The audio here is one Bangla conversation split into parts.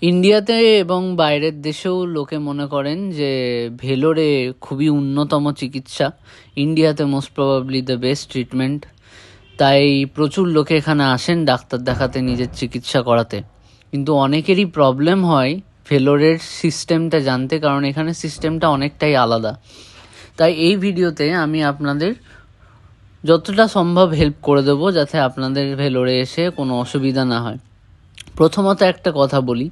ইন্ডিয়াতে এবং বাইরের দেশেও লোকে মনে করেন যে ভেলোরে খুবই উন্নতম চিকিৎসা, ইন্ডিয়াতে most probably the best treatment. তাই প্রচুর লোকে এখানে আসেন ডাক্তার দেখাতে, নিজের চিকিৎসা করাতে। কিন্তু অনেকেরই প্রবলেম হয় ভেলোরের সিস্টেমটা জানতে, কারণ এখানে সিস্টেমটা অনেকটাই আলাদা। তাই এই ভিডিওতে আমি আপনাদের যতটা সম্ভব হেল্প করে দেবো যাতে আপনাদের ভেলোরে এসে কোনো অসুবিধা না হয়। প্রথমত একটা কথা বলি,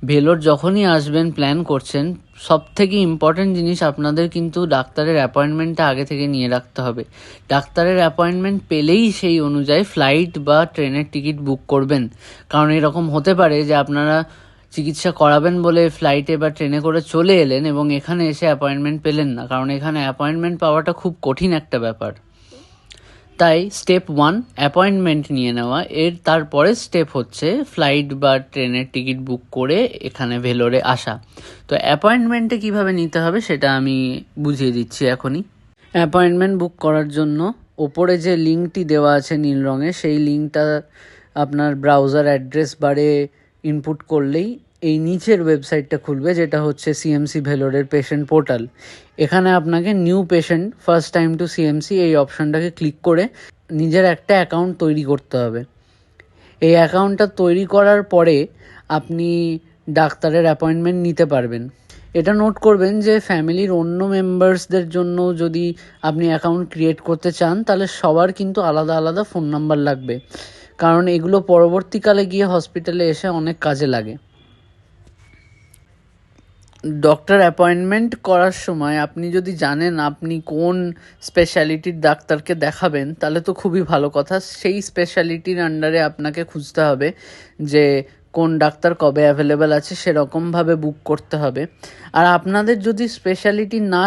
ভেলোর যখনই আসবেন, প্ল্যান করছেন, সবথেকে ইম্পর্ট্যান্ট জিনিস আপনাদের কিন্তু ডাক্তারের অ্যাপয়েন্টমেন্টটা আগে থেকে নিয়ে রাখতে হবে। ডাক্তারের অ্যাপয়েন্টমেন্ট পেলেই সেই অনুযায়ী ফ্লাইট বা ট্রেনের টিকিট বুক করবেন। কারণ এরকম হতে পারে যে আপনারা চিকিৎসা করাবেন বলে ফ্লাইটে বা ট্রেনে করে চলে এলেন এবং এখানে এসে অ্যাপয়েন্টমেন্ট পেলেন না, কারণ এখানে অ্যাপয়েন্টমেন্ট পাওয়াটা খুব কঠিন একটা ব্যাপার। তাই স্টেপ 1 অ্যাপয়েন্টমেন্ট নিয়ে নেওয়া, তারপরে স্টেপ হচ্ছে ফ্লাইট বা ট্রেনের টিকিট বুক করে এখানে ভেলোরে আসা। তো অ্যাপয়েন্টমেন্টে কিভাবে নিতে হবে সেটা আমি বুঝিয়ে দিচ্ছি এখনই। অ্যাপয়েন্টমেন্ট বুক করার জন্য ওপরে যে লিঙ্কটি দেওয়া আছে নীল রঙে, সেই লিঙ্কটা আপনার ব্রাউজার অ্যাড্রেস বারে ইনপুট করলেই এই নিচের ওয়েবসাইটটা খুলবে, যেটা হচ্ছে সিএমসি ভেলোরের পেশেন্ট পোর্টাল। এখানে আপনাকে new patient first time to CMC এই অপশানটাকে ক্লিক করে নিজের একটা অ্যাকাউন্ট তৈরি করতে হবে। এই অ্যাকাউন্টটা তৈরি করার পরে আপনি ডাক্তারের অ্যাপয়েন্টমেন্ট নিতে পারবেন। এটা নোট করবেন যে ফ্যামিলির অন্য মেম্বার্সদের জন্য যদি আপনি অ্যাকাউন্ট ক্রিয়েট করতে চান, তাহলে সবার কিন্তু আলাদা আলাদা ফোন নাম্বার লাগবে, কারণ এগুলো পরবর্তীকালে গিয়ে হসপিটালে এসে অনেক কাজে লাগে। ডক্টর অ্যাপয়েন্টমেন্ট করার সময় আপনি যদি জানেন আপনি কোন স্পেশালিটির ডাক্তারকে দেখাবেন, তাহলে তো খুবই ভালো কথা। সেই স্পেশালিটির আন্ডারে আপনাকে খুঁজতে হবে যে কোন ডাক্তার কবে অ্যাভেলেবেল আছে, সেরকমভাবে বুক করতে হবে। আর আপনাদের যদি স্পেশালিটি না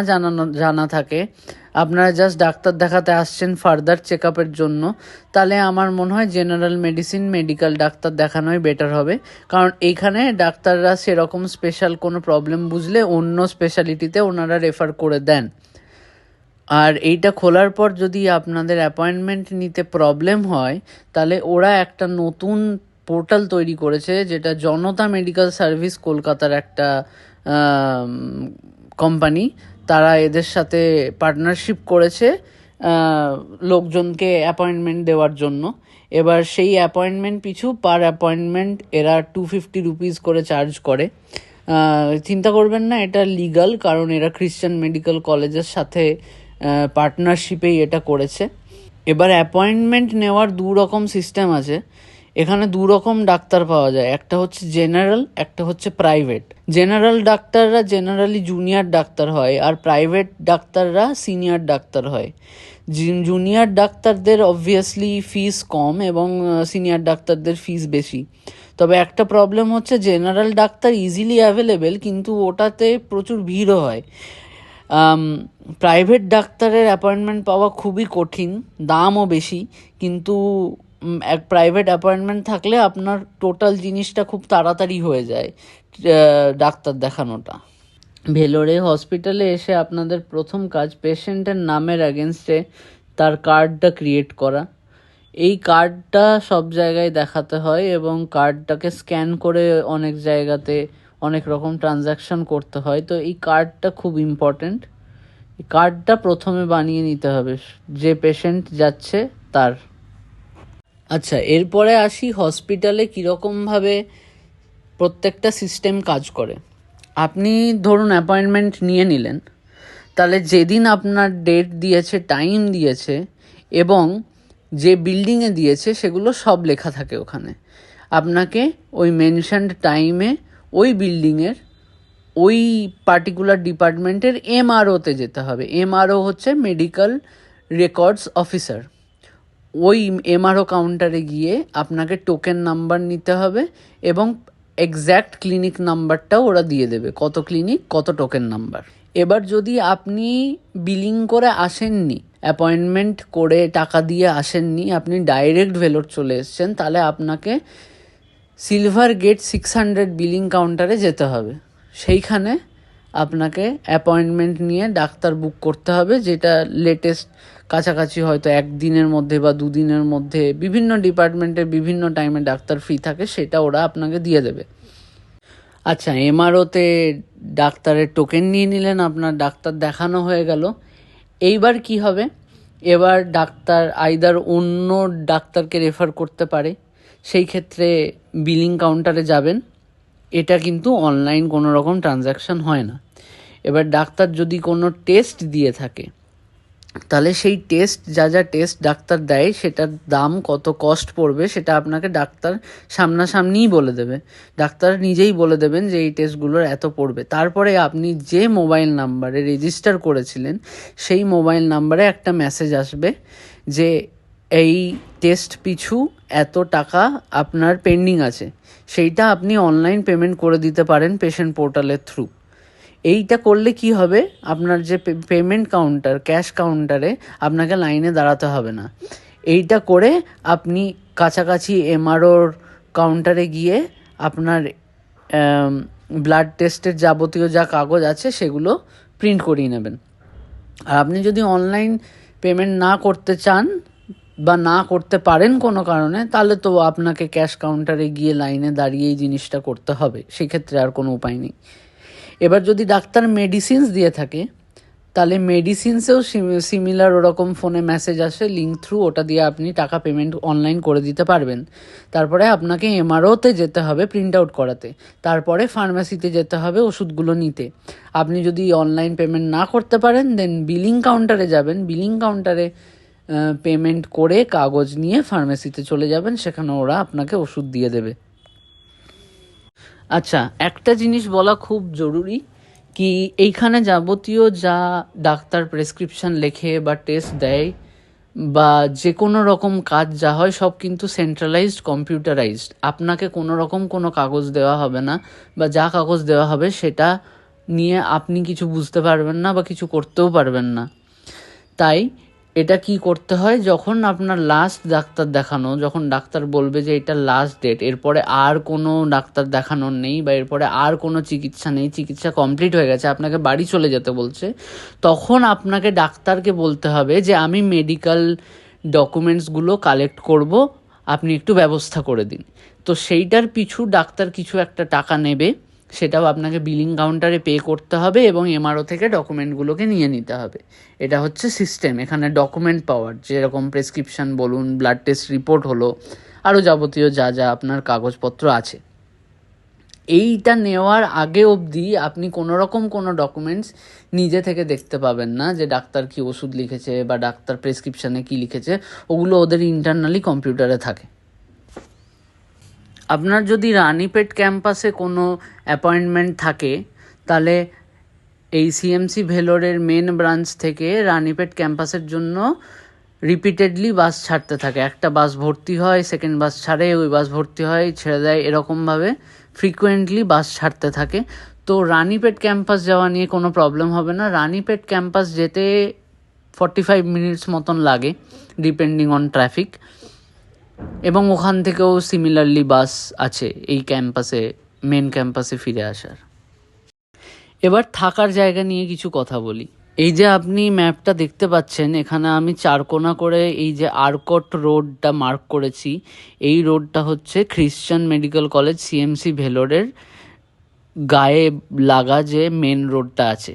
জানা থাকে, আপনারা জাস্ট ডাক্তার দেখাতে আসছেন ফার্দার চেক আপের জন্য, তাহলে আমার মনে হয় জেনারেল মেডিসিন, মেডিকেল ডাক্তার দেখানোই বেটার হবে। কারণ এইখানে ডাক্তাররা সেরকম স্পেশাল কোনো প্রবলেম বুঝলে অন্য স্পেশালিটিতে ওনারা রেফার করে দেন। আর এইটা খোলার পর যদি আপনাদের অ্যাপয়েন্টমেন্ট নিতে প্রবলেম হয়, তাহলে ওরা একটা নতুন পোর্টাল তৈরি করেছে, যেটা জনতা মেডিকেল সার্ভিস কলকাতার একটা কোম্পানি। তারা এদের সাথে পার্টনারশিপ করেছে লোকজনকে অ্যাপয়েন্টমেন্ট দেওয়ার জন্য। এবার সেই অ্যাপয়েন্টমেন্ট পিছু পার অ্যাপয়েন্টমেন্ট এরা 250 রুপিস করে চার্জ করে। চিন্তা করবেন না, এটা লিগাল, কারণ এরা খ্রিশ্চান মেডিকেল কলেজের সাথে পার্টনারশিপেই এটা করেছে। এবার অ্যাপয়েন্টমেন্ট নেওয়ার 2 রকম সিস্টেম আছে। এখানে 2 রকম ডাক্তার পাওয়া যায়, একটা হচ্ছে জেনারেল, একটা হচ্ছে প্রাইভেট। জেনারেল ডাক্তাররা জেনারেলি জুনিয়র ডাক্তার হয়, আর প্রাইভেট ডাক্তাররা সিনিয়র ডাক্তার হয়। জুনিয়র ডাক্তারদের অবভিয়াসলি ফিস কম এবং সিনিয়র ডাক্তারদের ফিস বেশি। তবে একটা প্রবলেম হচ্ছে জেনারেল ডাক্তার ইজিলি অ্যাভেলেবেল, কিন্তু ওটাতে প্রচুর ভিড়ও হয়। প্রাইভেট ডাক্তারের অ্যাপয়েন্টমেন্ট পাওয়া খুবই কঠিন, দামও বেশি, কিন্তু এক প্রাইভেট অ্যাপয়েন্টমেন্ট থাকলে আপনার টোটাল জিনিসটা খুব তাড়াতাড়ি হয়ে যায়, ডাক্তার দেখানোটা। ভেলোরে হসপিটালে এসে আপনাদের প্রথম কাজ পেশেন্টের নামের অ্যাগেনস্টে তার কার্ডটা ক্রিয়েট করা। এই কার্ডটা সব জায়গায় দেখাতে হয় এবং কার্ডটাকে স্ক্যান করে অনেক জায়গাতে অনেক রকম ট্রানজ্যাকশন করতে হয়। তো এই কার্ডটা খুব ইম্পর্ট্যান্ট। এই কার্ডটা প্রথমে বানিয়ে নিতে হবে যে পেশেন্ট যাচ্ছে তার। আচ্ছা, এরপরে আসি হসপিটালে কীরকমভাবে প্রত্যেকটা সিস্টেম কাজ করে। আপনি ধরুন অ্যাপয়েন্টমেন্ট নিয়ে নিলেন, তাহলে যেদিন আপনার ডেট দিয়েছে, টাইম দিয়েছে এবং যে বিল্ডিংয়ে দিয়েছে, সেগুলো সব লেখা থাকে ওখানে। আপনাকে ওই মেনশনড টাইমে ওই বিল্ডিংয়ের ওই পার্টিকুলার ডিপার্টমেন্টের এমআরওতে যেতে হবে। এমআরও হচ্ছে মেডিকেল রেকর্ডস অফিসার। ওই এমআরও কাউন্টারে গিয়ে আপনাকে টোকেন নাম্বার নিতে হবে এবং এক্স্যাক্ট ক্লিনিক নাম্বারটাও ওরা দিয়ে দেবে, কত ক্লিনিক, কত টোকেন নাম্বার। এবার যদি আপনি বিলিং করে আসেননি, অ্যাপয়েন্টমেন্ট করে টাকা দিয়ে আসেননি, আপনি ডাইরেক্ট ভেলোর চলে এসছেন, তাহলে আপনাকে সিলভার গেট 600 বিলিং কাউন্টারে যেতে হবে। সেইখানে আপনাকে অ্যাপয়েন্টমেন্ট নিয়ে ডাক্তার বুক করতে হবে, যেটা লেটেস্ট কাছাকাছি হয়তো 1 দিনের মধ্যে বা 2 দিনের মধ্যে, বিভিন্ন ডিপার্টমেন্টে বিভিন্ন টাইমে ডাক্তার ফ্রি থাকে, সেটা ওরা আপনাকে দিয়ে দেবে। আচ্ছা, এমআরওতে ডাক্তারের টোকেন নিয়ে নিলেন, আপনার ডাক্তার দেখানো হয়ে গেল। এইবার কি হবে? এবার ডাক্তার আইদার অন্য ডাক্তারকে রেফার করতে পারে, সেই ক্ষেত্রে বিলিং কাউন্টারে যাবেন। এটা কিন্তু অনলাইন কোনো রকম ট্রানজ্যাকশান হয় না। এবার ডাক্তার যদি কোনো টেস্ট দিয়ে থাকে, তাহলে সেই টেস্ট যা যা টেস্ট ডাক্তার দেয় সেটার দাম কত কস্ট পড়বে সেটা আপনাকে ডাক্তার সামনাসামনিই বলে দেবে। ডাক্তার নিজেই বলে দেবেন যে এই টেস্টগুলোর এত পড়বে। তারপরে আপনি যে মোবাইল নাম্বারে রেজিস্টার করেছিলেন সেই মোবাইল নাম্বারে একটা মেসেজ আসবে যে এই টেস্ট পিছু এত টাকা আপনার পেন্ডিং আছে, সেইটা আপনি অনলাইন পেমেন্ট করে দিতে পারেন পেশেন্ট পোর্টালের থ্রু। এইটা করলে কি হবে, আপনার যে পেমেন্ট কাউন্টার, ক্যাশ কাউন্টারে আপনাকে লাইনে দাঁড়াতে হবে না। এইটা করে আপনি কাছাকাছি এমআরওর কাউন্টারে গিয়ে আপনার ব্লাড টেস্টের যাবতীয় যা কাগজ আছে সেগুলো প্রিন্ট করিয়ে নেবেন। আর আপনি যদি অনলাইন পেমেন্ট না করতে চান বা না করতে পারেন কোনো কারণে, তাহলে তো আপনাকে ক্যাশ কাউন্টারে গিয়ে লাইনে দাঁড়িয়ে এই জিনিসটা করতে হবে, সেক্ষেত্রে আর কোনো উপায় নেই। এবার যদি ডাক্তার মেডিসিনস দিয়ে থাকে, তাহলে মেডিসিনসেও সিমিলার ওরকম ফোনে মেসেজ আসে লিঙ্ক থ্রু, ওটা দিয়ে আপনি টাকা পেমেন্ট অনলাইন করে দিতে পারবেন। তারপরে আপনাকে এমআরওতে যেতে হবে প্রিন্ট আউট করাতে, তারপরে ফার্মেসিতে যেতে হবে ওষুধগুলো নিতে। আপনি যদি অনলাইন পেমেন্ট না করতে পারেন, দেন বিলিং কাউন্টারে যাবেন। বিলিং কাউন্টারে পেমেন্ট করে কাগজ নিয়ে ফার্মেসিতে চলে যাবেন, সেখানে ওরা আপনাকে ওষুধ দিয়ে দেবে। আচ্ছা, একটা জিনিস বলা খুব জরুরি, কি এইখানে যাবতীয় যা ডাক্তার প্রেসক্রিপশন লেখে বা টেস্ট দেয় বা যে কোনো রকম কাজ যা হয় সব কিন্তু সেন্ট্রালাইজড, কম্পিউটারাইজড। আপনাকে কোনো রকম কোনো কাগজ দেওয়া হবে না, বা যা কাগজ দেওয়া হবে সেটা নিয়ে আপনি কিছু বুঝতে পারবেন না বা কিছু করতেও পারবেন না। তাই এটা কি করতে হয়, যখন আপনার লাস্ট ডাক্তার দেখানো, যখন ডাক্তার বলবে যে এটা লাস্ট ডেট, এরপরে আর কোনো ডাক্তার দেখানোর নেই বা এরপরে আর কোনো চিকিৎসা নেই, চিকিৎসা কমপ্লিট হয়ে গেছে, আপনাকে বাড়ি চলে যেতে বলছে, তখন আপনাকে ডাক্তারকে বলতে হবে যে আমি মেডিকেল ডকুমেন্টসগুলো কালেক্ট করব, আপনি একটু ব্যবস্থা করে দিন। তো সেইটার পিছু ডাক্তার কিছু একটা টাকা নেবে, সেটাও আপনাকে বিলিং কাউন্টারে পে করতে হবে এবং এমআরও থেকে ডকুমেন্টগুলোকে নিয়ে নিতে হবে। এটা হচ্ছে সিস্টেম এখানে ডকুমেন্ট পাওয়ার, যেরকম প্রেসক্রিপশান বলুন, ব্লাড টেস্ট রিপোর্ট হলো, আরও যাবতীয় যা যা আপনার কাগজপত্র আছে। এইটা নেওয়ার আগে অবধি আপনি কোনো রকম কোনো ডকুমেন্টস নিজে থেকে দেখতে পাবেন না, যে ডাক্তার কি ওষুধ লিখেছে বা ডাক্তার প্রেসক্রিপশানে কি লিখেছে, ওগুলো ওদের ইন্টারনালি কম্পিউটারে থাকে। আপনার যদি রানীপেট ক্যাম্পাসে কোনো অ্যাপয়েন্টমেন্ট থাকে, তাহলে এই সিএমসি ভেলোরের মেন ব্রাঞ্চ থেকে রানীপেট ক্যাম্পাসের জন্য রিপিটেডলি বাস ছাড়তে থাকে। একটা বাস ভর্তি হয়, সেকেন্ড বাস ছাড়ে, ওই বাস ভর্তি হয়, ছেড়ে দেয়, এরকমভাবে ফ্রিকোয়েন্টলি বাস ছাড়তে থাকে। তো রানীপেট ক্যাম্পাস যাওয়া নিয়ে কোনো প্রবলেম হবে না। রানীপেট ক্যাম্পাস যেতে 45 মিনিটস মতন লাগে ডিপেন্ডিং অন ট্রাফিক, এবং ওখান থেকেও সিমিলারলি বাস আছে এই ক্যাম্পাসে, মেন ক্যাম্পাসে ফিরে আসার। এবার থাকার জায়গা নিয়ে কিছু কথা বলি। এই যে আপনি ম্যাপটা দেখতে পাচ্ছেন, এখানে আমি চারকোনা করে এই যে আরকট রোডটা মার্ক করেছি, এই রোডটা হচ্ছে খ্রিশ্চান মেডিকেল কলেজ সিএমসি ভেলোরের গায়ে লাগা যে মেন রোডটা আছে।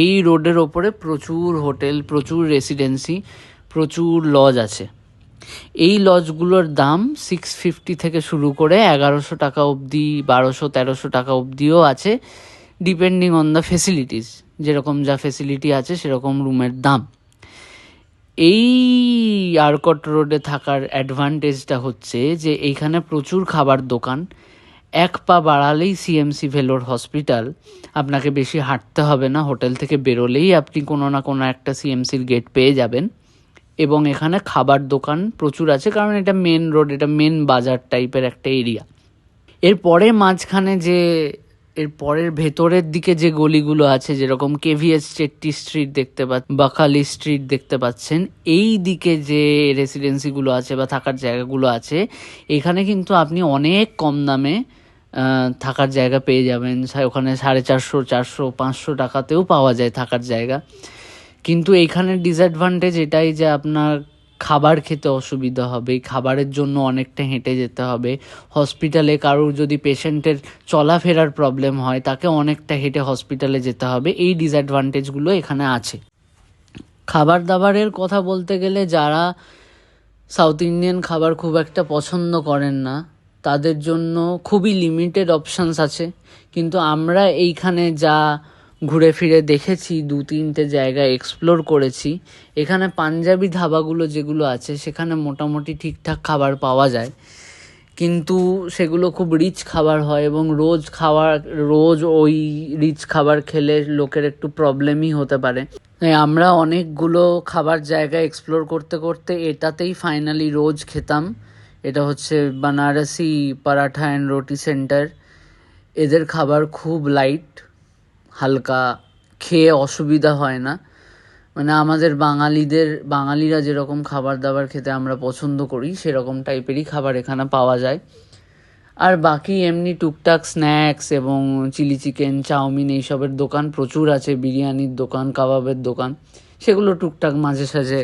এই রোডের ওপরে প্রচুর হোটেল, প্রচুর রেসিডেন্সি, প্রচুর লজ আছে। এই লজগুলোর দাম 650 থেকে শুরু করে 1100 টাকা অবধি, 1200-1300 টাকা অবধিও আছে, ডিপেন্ডিং অন দ্য ফেসিলিটিস। যেরকম যা ফেসিলিটি আছে সেরকম রুমের দাম। এই আরকট রোডে থাকার অ্যাডভান্টেজটা হচ্ছে যে এইখানে প্রচুর খাবার দোকান, এক পা বাড়ালেই সিএমসি ভেলোর হসপিটাল, আপনাকে বেশি হাঁটতে হবে না, হোটেল থেকে বেরোলেই আপনি কোনো না কোনো একটা সিএমসির গেট পেয়ে যাবেন। এবং এখানে খাবার দোকান প্রচুর আছে, কারণ এটা মেন রোড, এটা মেন বাজার টাইপের একটা এরিয়া। এরপরে মাঝখানে যে, এর পরের ভেতরের দিকে যে গলিগুলো আছে, যেরকম কেভিএস চেট্টি স্ট্রিট দেখতে পাচ্ছেন, বাকালি স্ট্রিট দেখতে পাচ্ছেন, এই দিকে যে রেসিডেন্সিগুলো আছে বা থাকার জায়গাগুলো আছে, এখানে কিন্তু আপনি অনেক কম দামে থাকার জায়গা পেয়ে যাবেন। ওখানে 450, 400, 500 টাকাতেও পাওয়া যায় থাকার জায়গা। কিন্তু এইখানের ডিসঅ্যাডভান্টেজ এটাই যে আপনার খাবার খেতে অসুবিধা হবে, খাবারের জন্য অনেকটা হেঁটে যেতে হবে। হসপিটালে কারোর যদি পেশেন্টের চলাফেরার প্রবলেম হয়, তাকে অনেকটা হেঁটে হসপিটালে যেতে হবে। এই ডিসঅ্যাডভান্টেজগুলো এখানে আছে। খাবার দাবারের কথা বলতে গেলে, যারা সাউথ ইন্ডিয়ান খাবার খুব একটা পছন্দ করেন না, তাদের জন্য খুবই লিমিটেড অপশানস আছে। কিন্তু আমরা এইখানে যা ঘুরে ফিরে দেখেছি, 2-3টে জায়গা এক্সপ্লোর করেছি, এখানে পাঞ্জাবি ধাবাগুলো যেগুলো আছে সেখানে মোটামুটি ঠিকঠাক খাবার পাওয়া যায়, কিন্তু সেগুলো খুব রিচ খাবার হয় এবং রোজ ওই রিচ খাবার খেলে লোকের একটু প্রবলেমই হতে পারে। তাই আমরা অনেকগুলো খাবার জায়গা এক্সপ্লোর করতে করতে এটাতেই ফাইনালি রোজ খেতাম। এটা হচ্ছে বানারসি পরাঠা অ্যান্ড রুটি সেন্টার। এদের খাবার খুব লাইট, হালকা, খেয়ে অসুবিধা হয় না। মানে আমাদের বাঙালিরা যেরকম খাবার দাবার খেতে আমরা পছন্দ করি, সেরকম টাইপেরই খাবার এখানে পাওয়া যায়। আর বাকি এমনি টুকটাক স্ন্যাক্স এবং চিলি চিকেন, চাউমিন এইসবের দোকান প্রচুর আছে, বিরিয়ানির দোকান, কাবাবের দোকান, সেগুলো টুকটাক মাঝে সাঝে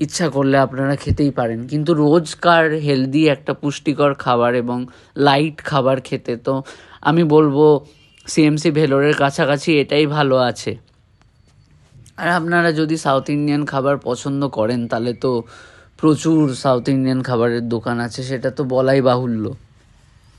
ইচ্ছা করলে আপনারা খেতেই পারেন। কিন্তু রোজকার হেলদি একটা পুষ্টিকর খাবার এবং লাইট খাবার খেতে তো আমি বলবো সিএমসি ভেলোরের কাছাকাছি এটাই ভালো আছে। আর আপনারা যদি সাউথ ইন্ডিয়ান খাবার পছন্দ করেন, তাহলে তো প্রচুর সাউথ ইন্ডিয়ান খাবারের দোকান আছে, সেটা তো বলাই বাহুল্য।